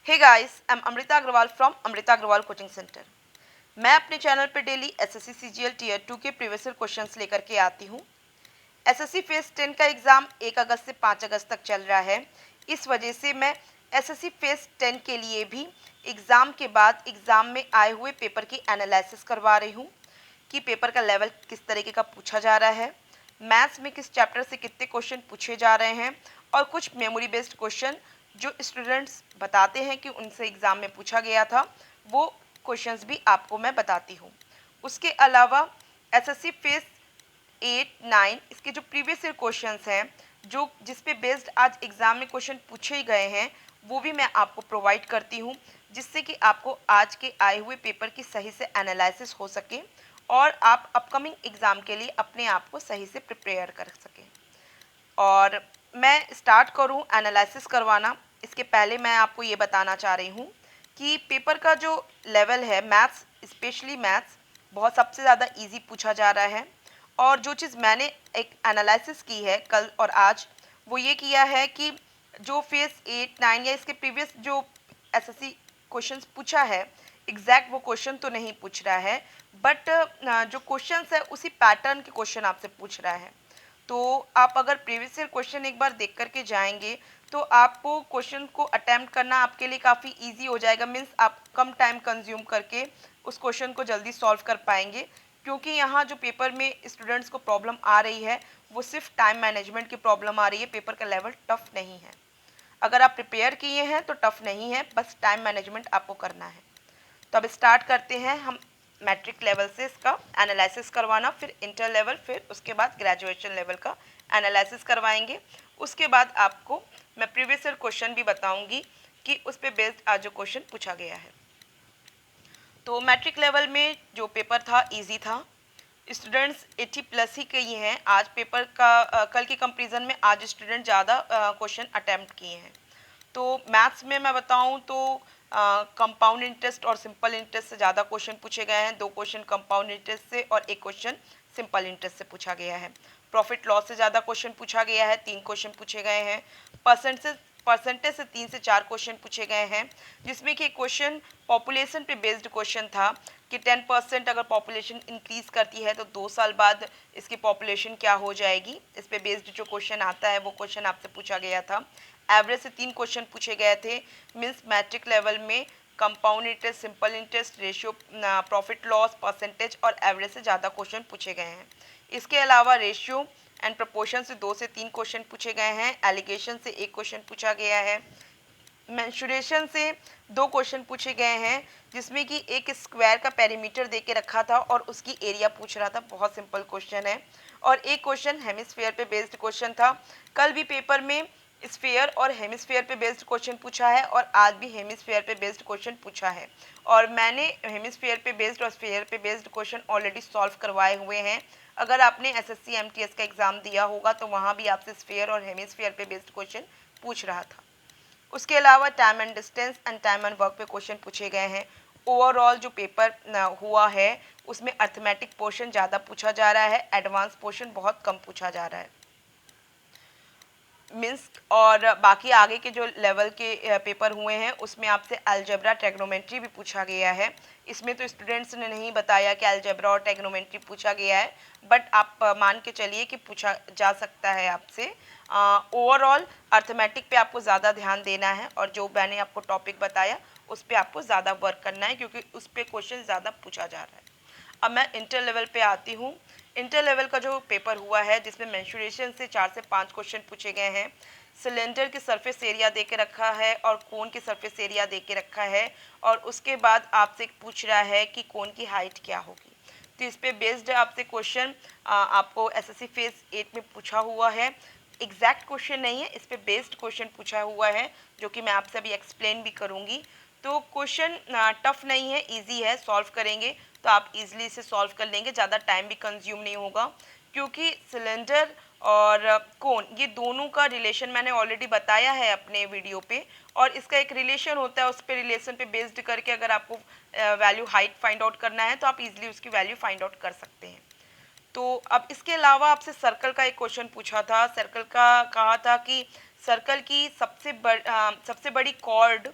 Hey guys, I am Amrita Agarwal from Amrita Agarwal coaching centre. मैं अपने channel पर डेली एसएससी सीजीएल टीयर 2 के प्रीवियस ईयर क्वेश्चंस लेकर के आती हूँ। एसएससी फेज 10 का एग्ज़ाम 1 अगस्त से 5 अगस्त तक चल रहा है। इस वजह से मैं एसएससी फेज 10 के लिए भी एग्ज़ाम के बाद एग्ज़ाम में आए हुए पेपर की एनालिसिस करवा रही हूँ कि पेपर का लेवल किस तरीके का पूछा जा रहा है, मैथ्स में किस चैप्टर से कितने क्वेश्चन पूछे जा रहे हैं और कुछ मेमोरी बेस्ड क्वेश्चन जो स्टूडेंट्स बताते हैं कि उनसे एग्ज़ाम में पूछा गया था, वो क्वेश्चंस भी आपको मैं बताती हूँ। उसके अलावा एसएससी फेज 8, 9 इसके जो प्रीवियस ईयर क्वेश्चंस हैं, जो जिस पे बेस्ड आज एग्ज़ाम में क्वेश्चन पूछे गए हैं, वो भी मैं आपको प्रोवाइड करती हूँ, जिससे कि आपको आज के आए हुए पेपर की सही से एनालिसिस हो सके और आप अपकमिंग एग्ज़ाम के लिए अपने आप को सही से प्रिपेयर कर सकें। और मैं स्टार्ट करूं एनालिसिस करवाना, इसके पहले मैं आपको ये बताना चाह रही हूं कि पेपर का जो लेवल है मैथ्स, स्पेशली मैथ्स बहुत सबसे ज़्यादा इजी पूछा जा रहा है। और जो चीज़ मैंने एक एनालिसिस की है कल और आज, वो ये किया है कि जो फेज 8, 9 या इसके प्रीवियस जो एसएससी क्वेश्चंस पूछा है, एग्जैक्ट वो क्वेश्चन तो नहीं पूछ रहा है, बट जो क्वेश्चंस है उसी पैटर्न के क्वेश्चन आपसे पूछ रहा है। तो आप अगर प्रीवियस ईयर क्वेश्चन एक बार देख करके जाएंगे तो आपको क्वेश्चन को अटेम्प्ट करना आपके लिए काफ़ी इजी हो जाएगा। मीन्स आप कम टाइम कंज्यूम करके उस क्वेश्चन को जल्दी सॉल्व कर पाएंगे, क्योंकि यहाँ जो पेपर में स्टूडेंट्स को प्रॉब्लम आ रही है वो सिर्फ टाइम मैनेजमेंट की प्रॉब्लम आ रही है। पेपर का लेवल टफ नहीं है। अगर आप प्रिपेयर किए हैं तो टफ नहीं है, बस टाइम मैनेजमेंट आपको करना है। तो अब स्टार्ट करते हैं हम मैट्रिक लेवल से इसका एनालिसिस करवाना, फिर इंटर लेवल, फिर उसके बाद ग्रेजुएशन लेवल का एनालिसिस करवाएंगे। उसके बाद आपको मैं प्रीवियस ईयर क्वेश्चन भी बताऊंगी कि उस पर बेस्ड आज जो क्वेश्चन पूछा गया है। तो मैट्रिक लेवल में जो पेपर था इजी था, स्टूडेंट्स 80 प्लस ही किए हैं। आज पेपर का कल के कंपेरिजन में आज स्टूडेंट ज़्यादा क्वेश्चन अटैम्प्ट किए हैं। तो मैथ्स में मैं बताऊं तो कंपाउंड इंटरेस्ट और सिंपल इंटरेस्ट से ज़्यादा क्वेश्चन पूछे गए हैं। 2 क्वेश्चन कंपाउंड इंटरेस्ट से और 1 क्वेश्चन सिंपल इंटरेस्ट से पूछा गया है। प्रॉफिट लॉस से ज़्यादा क्वेश्चन पूछा गया है, 3 क्वेश्चन पूछे गए हैं। परसेंटेज से 3 से 4 क्वेश्चन पूछे गए हैं, जिसमें कि क्वेश्चन पॉपुलेशन पे बेस्ड क्वेश्चन था कि 10% अगर पॉपुलेशन इंक्रीज करती है तो 2 साल बाद इसकी पॉपुलेशन क्या हो जाएगी। इस पे बेस्ड जो क्वेश्चन आता है वो क्वेश्चन आपसे पूछा गया था। एवरेज से 3 क्वेश्चन पूछे गए थे। मीन्स मैट्रिक लेवल में compound interest, simple interest, ratio, profit loss, percentage और एवरेज से ज़्यादा क्वेश्चन पूछे गए हैं। इसके अलावा रेशियो एंड प्रपोर्शन से 2 से 3 क्वेश्चन पूछे गए हैं। एलिगेशन से 1 क्वेश्चन पूछा गया है। मेंसुरेशन से 2 क्वेश्चन पूछे गए हैं, जिसमें कि एक स्क्वायर का पेरीमीटर दे के रखा था और उसकी एरिया पूछ रहा था। बहुत सिंपल क्वेश्चन है। और एक क्वेश्चन हेमिस्फीयर पे बेस्ड क्वेश्चन था। कल भी पेपर में स्फीयर और हेमिस्फीयर पे बेस्ड क्वेश्चन पूछा है और आज भी हेमिस्फीयर पे बेस्ड क्वेश्चन पूछा है। और मैंने हेमिस्फीयर पे बेस्ड और स्फीयर पे बेस्ड क्वेश्चन ऑलरेडी सॉल्व करवाए हुए हैं। अगर आपने एसएससी एमटीएस का एग्जाम दिया होगा तो वहाँ भी आपसे स्फीयर और हेमिस्फीयर पे बेस्ड क्वेश्चन पूछ रहा था। उसके अलावा time and distance and time and work पे क्वेश्चन पूछे गए हैं। ओवरऑल जो पेपर हुआ है उसमें अर्थमेटिक पोर्शन ज़्यादा पूछा जा रहा है, एडवांस पोर्शन बहुत कम पूछा जा रहा है। मीन्स और बाकी आगे के जो लेवल के पेपर हुए हैं उसमें आपसे अलजेब्रा, ट्रिग्नोमेट्री भी पूछा गया है। इसमें तो स्टूडेंट्स ने नहीं बताया कि अलजेब्रा और ट्रिग्नोमेट्री पूछा गया है, बट आप मान के चलिए कि पूछा जा सकता है आपसे। ओवरऑल अर्थमेटिक पे आपको ज़्यादा ध्यान देना है और जो मैंने आपको टॉपिक बताया उस पर आपको ज़्यादा वर्क करना है, क्योंकि उस पर क्वेश्चन ज़्यादा पूछा जा रहा है। अब मैं इंटर लेवल पे आती हूँ। इंटर लेवल का जो पेपर हुआ है जिसमें मेंसुरेशन से 4 से 5 क्वेश्चन पूछे गए हैं। सिलेंडर की सरफेस एरिया दे के रखा है और कोन की सरफेस एरिया दे के रखा है, और उसके बाद आपसे पूछ रहा है कि कोन की हाइट क्या होगी। तो इस पे बेस्ड आपसे क्वेश्चन आपको एसएससी फेज 8 में पूछा हुआ है। एग्जैक्ट क्वेश्चन नहीं है, इस पे बेस्ड क्वेश्चन पूछा हुआ है, जो कि मैं आपसे अभी एक्सप्लेन भी करूँगी। तो क्वेश्चन टफ नहीं है, इजी है, सॉल्व करेंगे तो आप इजीली इसे सॉल्व कर लेंगे। ज़्यादा टाइम भी कंज्यूम नहीं होगा, क्योंकि सिलेंडर और कोन ये दोनों का रिलेशन मैंने ऑलरेडी बताया है अपने वीडियो पे, और इसका एक रिलेशन होता है। उस पे रिलेशन पे बेस्ड करके अगर आपको वैल्यू हाइट फाइंड आउट करना है तो आप इजीली उसकी वैल्यू फाइंड आउट कर सकते हैं। तो अब इसके अलावा आपसे सर्कल का एक क्वेश्चन पूछा था। सर्कल का कहा था कि सर्कल की सबसे बड़ी कॉर्ड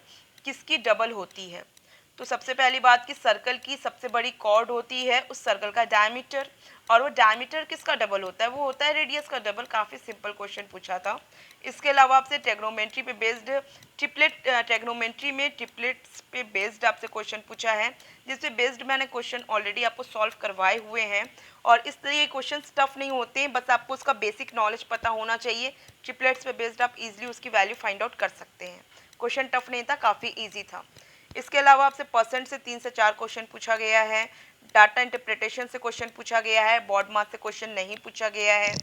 किसकी डबल होती है? तो सबसे पहली बात कि सर्कल की सबसे बड़ी कॉर्ड होती है उस सर्कल का डायमीटर, और वो डायमीटर किसका डबल होता है? वो होता है रेडियस का डबल। काफ़ी सिंपल क्वेश्चन पूछा था। इसके अलावा आपसे ट्रिग्नोमेट्री पे बेस्ड ट्रिपलेट, ट्रिग्नोमेट्री में ट्रिपलेट्स पे बेस्ड आपसे क्वेश्चन पूछा है, जिसपे बेस्ड मैंने क्वेश्चन ऑलरेडी आपको सॉल्व करवाए हुए हैं। और इस तरह ये क्वेश्चन टफ नहीं होते हैं, बस आपको उसका बेसिक नॉलेज पता होना चाहिए। ट्रिपलेट्स पे बेस्ड आप इजीली उसकी वैल्यू फाइंड आउट कर सकते हैं। क्वेश्चन टफ नहीं था, काफ़ी ईजी था। इसके अलावा आपसे परसेंट से 3 से 4 क्वेश्चन पूछा गया है। डाटा इंटरप्रिटेशन से क्वेश्चन पूछा गया है। बॉड मास से क्वेश्चन नहीं पूछा गया है।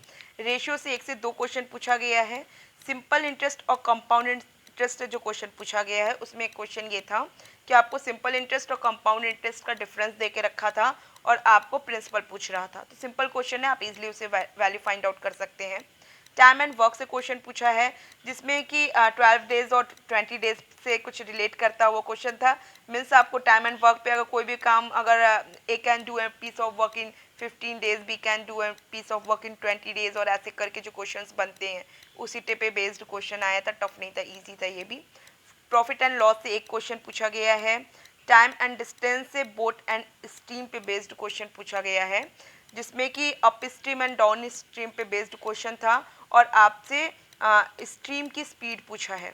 रेशियो से 1 से 2 क्वेश्चन पूछा गया है। सिंपल इंटरेस्ट और कंपाउंड इंटरेस्ट से जो क्वेश्चन पूछा गया है उसमें एक क्वेश्चन ये था कि आपको सिंपल इंटरेस्ट और कंपाउंड इंटरेस्ट का डिफरेंस दे के रखा था और आपको प्रिंसिपल पूछ रहा था। तो सिंपल क्वेश्चन है, आप इजीली उसे वैल्यू फाइंड आउट कर सकते हैं। टाइम एंड वर्क से क्वेश्चन पूछा है, जिसमें कि 12 डेज और 20 डेज से कुछ रिलेट करता हुआ क्वेश्चन था। मीन्स आपको टाइम एंड वर्क पे अगर कोई भी काम, अगर A can do a piece of work in 15 days, B can do a piece of work in 20 days, और ऐसे करके जो क्वेश्चंस बनते हैं उसी टे पे बेस्ड क्वेश्चन आया था। टफ नहीं था, ईजी था ये भी। प्रॉफिट एंड लॉस से एक क्वेश्चन पूछा गया है। टाइम एंड डिस्टेंस से बोट एंड स्ट्रीम पे बेस्ड क्वेश्चन पूछा गया है, जिसमें कि up stream and down stream पे बेस्ड क्वेश्चन था और आपसे स्ट्रीम की स्पीड पूछा है।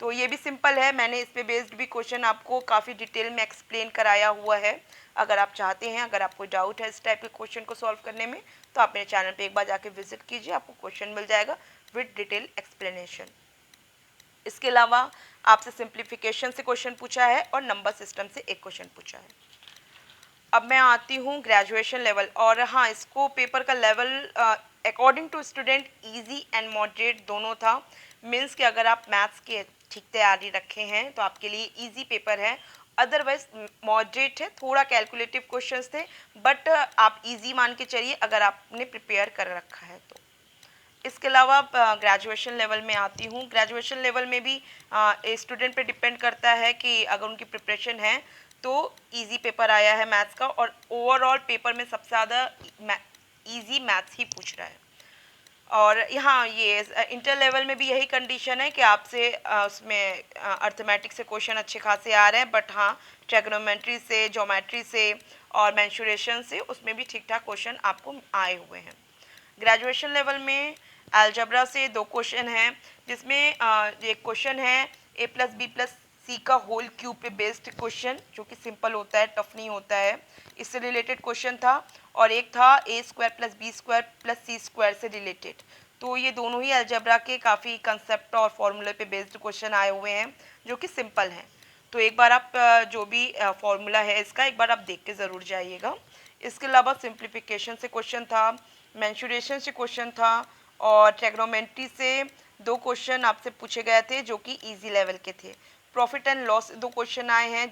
तो ये भी सिंपल है, मैंने इस पे बेस्ड भी क्वेश्चन आपको काफ़ी डिटेल में एक्सप्लेन कराया हुआ है। अगर आप चाहते हैं, अगर आपको डाउट है इस टाइप के क्वेश्चन को सॉल्व करने में, तो आप मेरे चैनल पे एक बार जाके विजिट कीजिए, आपको क्वेश्चन मिल जाएगा विद डिटेल एक्सप्लेनेशन। इसके अलावा आपसे सिंप्लीफिकेशन से क्वेश्चन पूछा है और नंबर सिस्टम से एक क्वेश्चन पूछा है। अब मैं आती हूँ ग्रेजुएशन लेवल, और हाँ, इसको पेपर का level according to student easy and moderate दोनों था। मीन्स कि अगर आप मैथ्स की ठीक तैयारी रखे हैं तो आपके लिए इजी पेपर है, अदरवाइज मॉडरेट है, थोड़ा कैलकुलेटिव क्वेश्चंस थे, बट आप इजी मान के चलिए अगर आपने प्रिपेयर कर रखा है तो। इसके अलावा ग्रेजुएशन लेवल में आती हूँ। ग्रेजुएशन लेवल में भी स्टूडेंट पे डिपेंड करता है कि अगर उनकी प्रिपरेशन है तो इजी पेपर आया है मैथ्स का, और ओवरऑल पेपर में सबसे ज़्यादा इजी मैथ्स ही पूछ रहा है। और यहाँ ये इंटर लेवल में भी यही कंडीशन है कि आपसे उसमें अर्थमेटिक से क्वेश्चन अच्छे खासे आ रहे हैं, बट हाँ, ट्रिग्नोमेट्री से, ज्योमेट्री से और मेंसुरेशन से उसमें भी ठीक ठाक क्वेश्चन आपको आए हुए हैं। ग्रेजुएशन लेवल में अलजेब्रा से 2 क्वेश्चन हैं, जिसमें एक क्वेश्चन है a प्लस बी प्लस सी का होल क्यूब पे बेस्ड क्वेश्चन, जो कि सिंपल होता है, टफ नहीं होता है, इससे रिलेटेड क्वेश्चन था। और एक था a square plus B square plus C square से रिलेटेड। तो ये दोनों ही अलजेब्रा के काफ़ी कंसेप्ट और फॉर्मूले पे बेस्ड क्वेश्चन आए हुए हैं, जो कि सिंपल हैं। तो एक बार आप जो भी फॉर्मूला है इसका एक बार आप देख के ज़रूर जाइएगा। इसके अलावा सिंप्लीफिकेशन से क्वेश्चन था, मेंसुरेशन से क्वेश्चन था, और ट्रिग्नोमेट्री से 2 क्वेश्चन आपसे पूछे गए थे जो कि इजी लेवल के थे। प्रॉफिट एंड लॉस 2 क्वेश्चन आए हैं,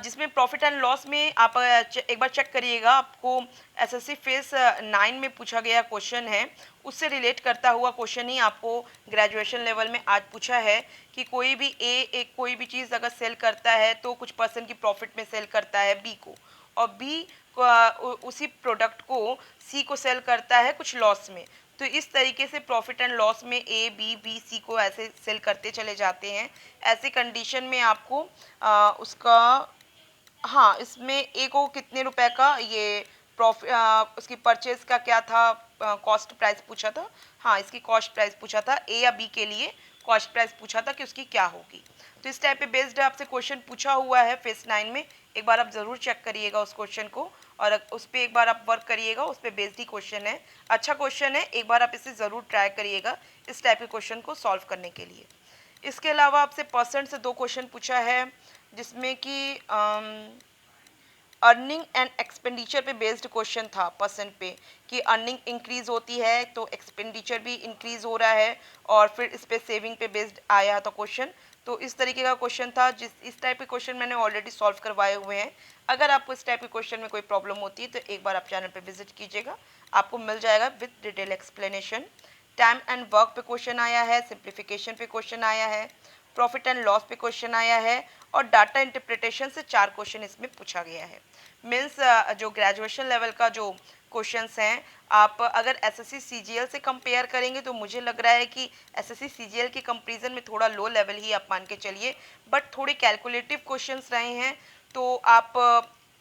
जिसमें प्रॉफिट एंड लॉस में आप एक बार चेक करिएगा, आपको एसएससी फेस 9 में पूछा गया क्वेश्चन है, उससे रिलेट करता हुआ क्वेश्चन ही आपको ग्रेजुएशन लेवल में आज पूछा है कि कोई भी कोई भी चीज़ अगर सेल करता है तो कुछ परसेंट की प्रॉफिट में सेल करता है बी को, और बी उसी प्रोडक्ट को सी को सेल करता है कुछ लॉस में। तो इस तरीके से प्रॉफिट एंड लॉस में ए बी सी को ऐसे सेल करते चले जाते हैं। ऐसे कंडीशन में आपको उसका, हाँ, इसमें ए को कितने रुपए का ये उसकी परचेज का क्या था, कॉस्ट प्राइस पूछा था। हाँ, इसकी कॉस्ट प्राइस पूछा था, ए या बी के लिए कॉस्ट प्राइस पूछा था कि उसकी क्या होगी। तो इस टाइप पे बेस्ड आपसे क्वेश्चन पूछा हुआ है फेस 9 में, एक बार आप ज़रूर चेक करिएगा उस क्वेश्चन को, और उस पर एक बार आप वर्क करिएगा, उस पर बेस्ड ही क्वेश्चन है, अच्छा क्वेश्चन है, एक बार आप इसे ज़रूर ट्राई करिएगा इस टाइप के क्वेश्चन को सॉल्व करने के लिए। इसके अलावा आपसे परसेंट से 2 क्वेश्चन पूछा है, जिसमें कि अर्निंग एंड एक्सपेंडिचर पे बेस्ड क्वेश्चन था परसेंट पे, कि अर्निंग इंक्रीज होती है तो एक्सपेंडिचर भी इंक्रीज हो रहा है, और फिर इस पे सेविंग पे बेस्ड आया था क्वेश्चन। तो इस तरीके का क्वेश्चन था, इस टाइप के क्वेश्चन मैंने ऑलरेडी सॉल्व करवाए हुए हैं। अगर आपको इस टाइप के क्वेश्चन में कोई प्रॉब्लम होती है तो एक बार आप चैनल पे विजिट कीजिएगा, आपको मिल जाएगा with detail explanation. Time and work पे क्वेश्चन आया है, सिंप्लीफिकेशन पे क्वेश्चन आया है, प्रॉफिट एंड लॉस पे क्वेश्चन आया है, और डाटा इंटरप्रिटेशन से 4 क्वेश्चन इसमें पूछा गया है। मीन्स जो ग्रेजुएशन लेवल का जो क्वेश्चंस हैं, आप अगर एसएससी सीजीएल से कंपेयर करेंगे तो मुझे लग रहा है कि एसएससी सीजीएल के कंपैरिजन में थोड़ा लो लेवल ही आप मान के चलिए, बट थोड़े कैलकुलेटिव क्वेश्चंस रहे हैं। तो आप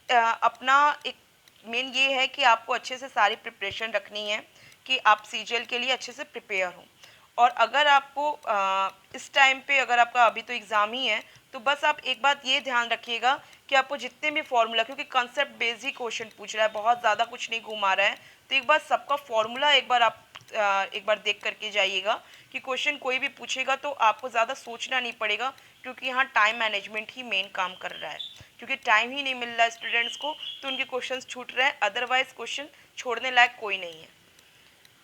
अपना एक मेन ये है कि आपको अच्छे से सारी प्रिपरेशन रखनी है कि आप सीजीएल के लिए अच्छे से प्रिपेयर हों। और अगर आपको इस टाइम पे अगर आपका अभी तो एग्ज़ाम ही है, तो बस आप एक बात ये ध्यान रखिएगा कि आपको जितने भी फॉर्मूला, क्योंकि कंसेप्ट बेस्ड ही क्वेश्चन पूछ रहा है, बहुत ज़्यादा कुछ नहीं घुमा रहा है, तो एक बार सबका फॉर्मूला एक बार आप एक बार देख करके जाइएगा कि क्वेश्चन कोई भी पूछेगा तो आपको ज़्यादा सोचना नहीं पड़ेगा, क्योंकि यहाँ टाइम मैनेजमेंट ही मेन काम कर रहा है। क्योंकि टाइम ही नहीं मिल रहा है स्टूडेंट्स को, तो उनके क्वेश्चन छूट रहे हैं, अदरवाइज क्वेश्चन छोड़ने लायक कोई नहीं है।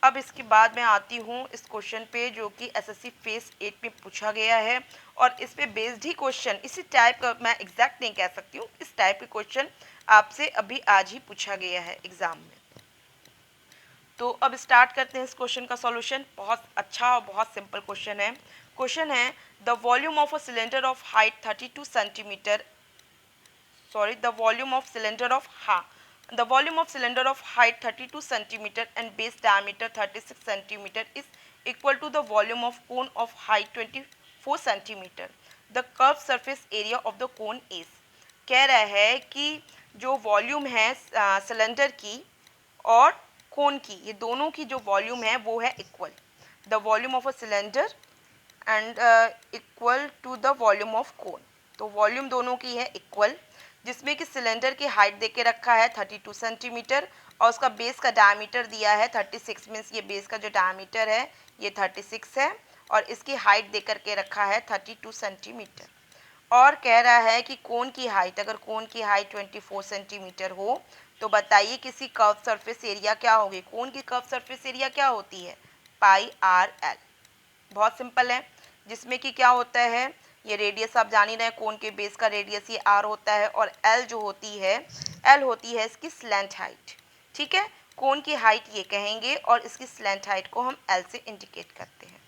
अब इसके बाद मैं आती हूँ इस क्वेश्चन पे जो कि एसएससी फेस 8 में पूछा गया है, और इस पे बेस्ड ही क्वेश्चन, इसी टाइप का, मैं एग्जैक्ट नहीं कह सकती हूँ, इस टाइप के क्वेश्चन आपसे अभी आज ही पूछा गया है एग्जाम में। तो अब स्टार्ट करते हैं इस क्वेश्चन का सॉल्यूशन। बहुत अच्छा और बहुत सिंपल क्वेश्चन है। क्वेश्चन है the volume of a cylinder of height 32 centimetre, sorry, the volume of cylinder of the volume of cylinder of height 32 centimeter and base diameter 36 centimeter is equal to the volume of cone of height 24 centimeter. The curved surface area of the cone is, कह रहा है कि जो volume है cylinder की और कोन की, ये दोनों की जो वॉल्यूम है वो है equal. The volume of a cylinder and equal to the volume of cone. तो वॉल्यूम दोनों की है इक्वल, जिसमें कि सिलेंडर की हाइट दे के रखा है 32 सेंटीमीटर और उसका बेस का डायमीटर दिया है 36। मीन्स ये बेस का जो डायमीटर है ये 36 है और इसकी हाइट दे करके रखा है 32 सेंटीमीटर। और कह रहा है कि कोन की हाइट, अगर कोन की हाइट 24 सेंटीमीटर हो तो बताइए किसी कर्व सरफेस एरिया क्या होगी। कोन की कर्व सरफेस एरिया क्या होती है, पाई आर एल। बहुत सिंपल है, जिसमें कि क्या होता है, ये रेडियस आप जान ही रहे हैं, कोन के बेस का रेडियस ये आर होता है और एल जो होती है, एल होती है इसकी स्लैंट हाइट। ठीक है, कोन की हाइट ये कहेंगे और इसकी स्लैंट हाइट को हम एल से इंडिकेट करते हैं।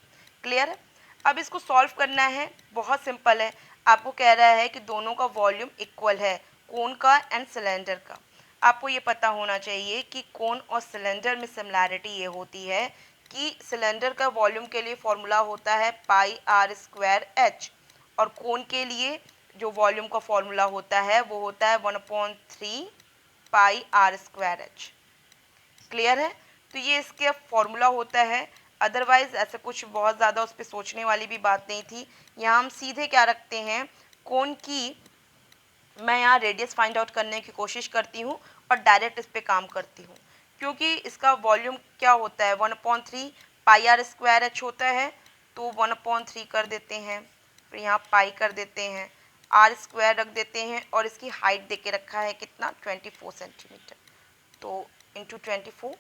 क्लियर है। अब इसको सॉल्व करना है, बहुत सिंपल है। आपको कह रहा है कि दोनों का वॉल्यूम इक्वल है, कोन का एंड सिलेंडर का। आपको ये पता होना चाहिए कि कोन और सिलेंडर में सिमिलैरिटी ये होती है कि सिलेंडर का वॉल्यूम के लिए फॉर्मूला होता है पाई आर स्क्वायर एच, और कोन के लिए जो वॉल्यूम का फॉर्मूला होता है वो होता है 1/3 पाई आर स्क्वायर एच। क्लियर है। तो ये इसके फॉर्मूला होता है, अदरवाइज ऐसा कुछ बहुत ज़्यादा उस पर सोचने वाली भी बात नहीं थी। यहाँ हम सीधे क्या रखते हैं, कोन की मैं यहाँ रेडियस फाइंड आउट करने की कोशिश करती हूँ और डायरेक्ट इस पर काम करती हूँ, क्योंकि इसका वॉल्यूम क्या होता है 1/3 पाई आर स्क्वायर एच होता है। तो 1/3 कर देते हैं, फिर यहाँ पाई कर देते हैं, आर स्क्वायर रख देते हैं और इसकी हाइट दे के रखा है कितना 24 सेंटीमीटर। तो इंटू 24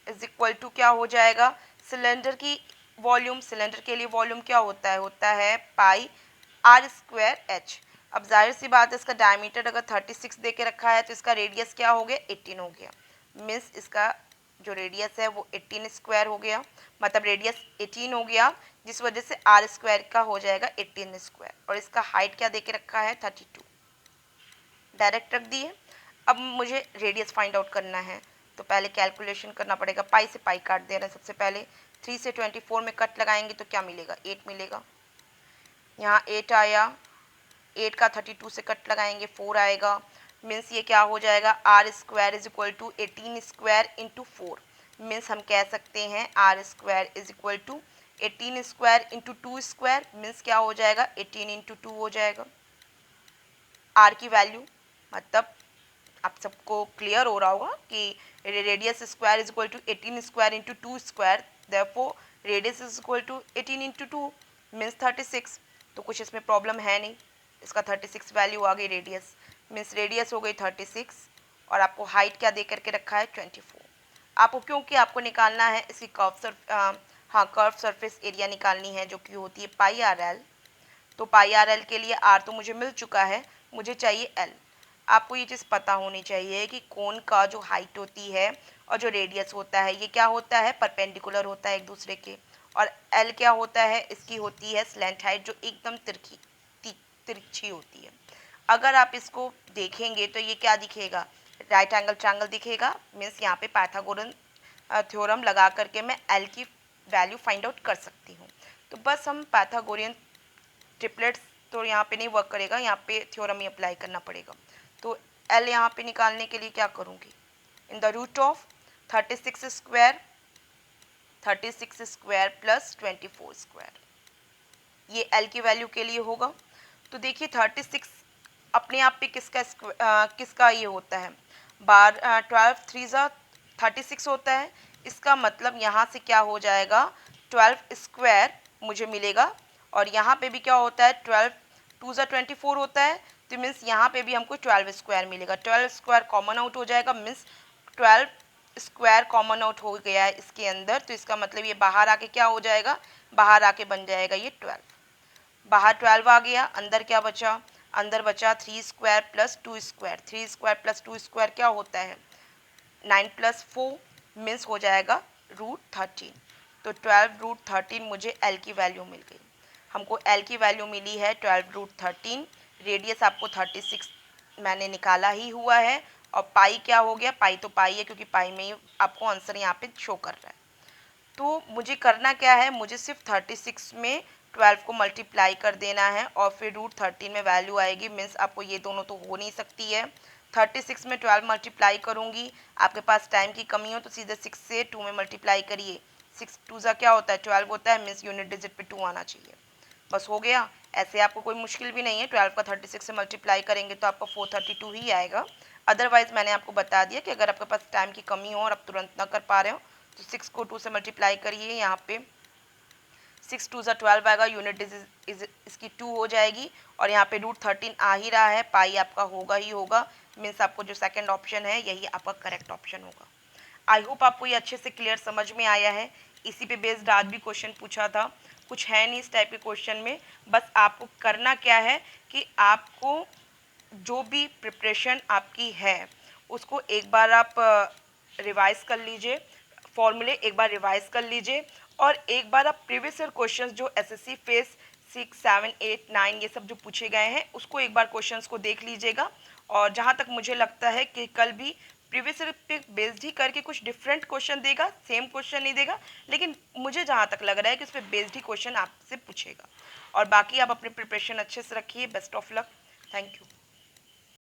इज इक्वल टू क्या हो जाएगा, सिलेंडर की वॉल्यूम, सिलेंडर के लिए वॉल्यूम क्या होता है पाई आर स्क्वायर एच। अब जाहिर सी बात है, इसका डायमीटर अगर 36 दे के रखा है तो इसका रेडियस क्या हो गया 18 हो गया। मीन्स इसका जो रेडियस है वो 18 स्क्वायर हो गया, मतलब रेडियस 18 हो गया, जिस वजह से आर स्क्वायर का हो जाएगा 18 स्क्वायर। और इसका हाइट क्या दे के रखा है 32, डायरेक्ट रख दिए। अब मुझे रेडियस फाइंड आउट करना है, तो पहले कैलकुलेशन करना पड़ेगा। पाई से पाई काट दे रहे हैं सबसे पहले, 3 से 24 में कट लगाएंगे तो क्या मिलेगा 8 मिलेगा। यहाँ 8 आया, 8 का 32 से कट लगाएंगे 4 आएगा। मीन्स ये क्या हो जाएगा, R square is equal to 18 square into 4। Means हम कह सकते हैं R square is equal to 18 square into 2 square. Means क्या हो जाएगा 18 इंटू 2 हो जाएगा। आर की वैल्यू, मतलब आप सबको क्लियर हो रहा होगा कि radius square is equal to 18 square into 2 square, therefore radius is equal to 18 into 2 means 36। तो कुछ इसमें प्रॉब्लम है नहीं, इसका 36 वैल्यू आ गई रेडियस। मीन्स रेडियस हो गई 36 और आपको हाइट क्या दे करके रखा है 24। आपको क्योंकि आपको निकालना है इसकी कर्व सरफेस एरिया निकालनी है, जो कि होती है पाई आर एल। तो पाई आर एल के लिए आर तो मुझे मिल चुका है, मुझे चाहिए एल। आपको ये चीज़ पता होनी चाहिए कि कोन का जो हाइट होती है और जो रेडियस होता है ये क्या होता है, परपेंडिकुलर होता है एक दूसरे के। और एल क्या होता है, इसकी होती है स्लैंट हाइट, जो एकदम तिरछी होती है। अगर आप इसको देखेंगे तो ये क्या दिखेगा, राइट एंगल ट्रायंगल दिखेगा। मीन्स यहाँ पे पाइथागोरन थ्योरम लगा करके मैं एल की वैल्यू फाइंड आउट कर सकती हूँ। तो बस हम पाइथागोरियन ट्रिपलेट्स तो यहाँ पे नहीं वर्क करेगा, यहाँ पे थ्योरम ही अप्लाई करना पड़ेगा। तो एल यहाँ पे निकालने के लिए क्या करूँगी, in the root of 36 square plus 24 square, ये एल की वैल्यू के लिए होगा। तो देखिए 36 अपने आप पे किसका ये होता है, 12 3 36 होता है। इसका मतलब यहाँ से क्या हो जाएगा, 12 स्क्वायर मुझे मिलेगा। और यहाँ पे भी क्या होता है, 12 2 24 होता है। तो मीन्स यहाँ पे भी हमको 12 स्क्वायर मिलेगा। 12 स्क्वायर कॉमन आउट हो जाएगा, मीन्स 12 स्क्वायर कॉमन आउट हो गया है इसके अंदर। तो इसका मतलब ये बाहर आके क्या हो जाएगा, बाहर आके बन जाएगा ये 12। बाहर 12 आ गया, अंदर क्या बचा, अंदर बचा 3 square plus 2 square. 3 square plus 2 square क्या होता है, 9 प्लस 4 मीन्स हो जाएगा √13। तो 12 √13 मुझे एल की वैल्यू मिल गई। हमको एल की वैल्यू मिली है 12 √13। रेडियस आपको 36 मैंने निकाला ही हुआ है। और पाई क्या हो गया, पाई तो पाई है क्योंकि पाई में ही आपको आंसर यहाँ पे शो कर रहा है। तो मुझे करना क्या है, मुझे सिर्फ 36 में 12 को मल्टीप्लाई कर देना है और फिर √13 में वैल्यू आएगी। मीन्स आपको ये दोनों तो हो नहीं सकती है। 36 में 12 मल्टीप्लाई करूँगी, आपके पास टाइम की कमी हो तो सीधे 6 से 2 में मल्टीप्लाई करिए। 6 2 ज़ा क्या होता है, 12 होता है। मीन्स यूनिट डिजिट पे 2 आना चाहिए। बस हो गया। ऐसे आपको कोई मुश्किल भी नहीं है। 12 का 36 से मल्टीप्लाई करेंगे तो आपका 432 ही आएगा। अदरवाइज़ मैंने आपको बता दिया कि अगर आपके पास टाइम की कमी हो और आप तुरंत ना कर पा रहे हो तो 6 को 2 से मल्टीप्लाई करिए। यहाँ पे 6 2 12 आएगा, यूनिट इसकी 2 हो जाएगी। और यहाँ पे √13 आ ही रहा है, पाई आपका होगा ही होगा। मीन्स आपको जो सेकंड ऑप्शन है यही आपका करेक्ट ऑप्शन होगा। आई होप आपको ये अच्छे से क्लियर समझ में आया है। इसी पे बेस्ड आज भी क्वेश्चन पूछा था, कुछ है नहीं इस टाइप के क्वेश्चन में। बस आपको करना क्या है कि आपको जो भी प्रिपरेशन आपकी है उसको एक बार आप रिवाइज कर लीजिए, फॉर्मूले एक बार रिवाइज कर लीजिए। और एक बार आप प्रीवियस ईयर क्वेश्चंस जो एसएससी फेस 6 7 8 9 ये सब जो पूछे गए हैं उसको एक बार क्वेश्चंस को देख लीजिएगा। और जहाँ तक मुझे लगता है कि कल भी प्रीवियस ईयर पे बेस्ड ही करके कुछ डिफरेंट क्वेश्चन देगा, सेम क्वेश्चन नहीं देगा, लेकिन मुझे जहाँ तक लग रहा है कि उस पर बेस्ड ही क्वेश्चन आपसे पूछेगा। और बाकी आप अपनी प्रिपरेशन अच्छे से रखिए। Best of luck. Thank you.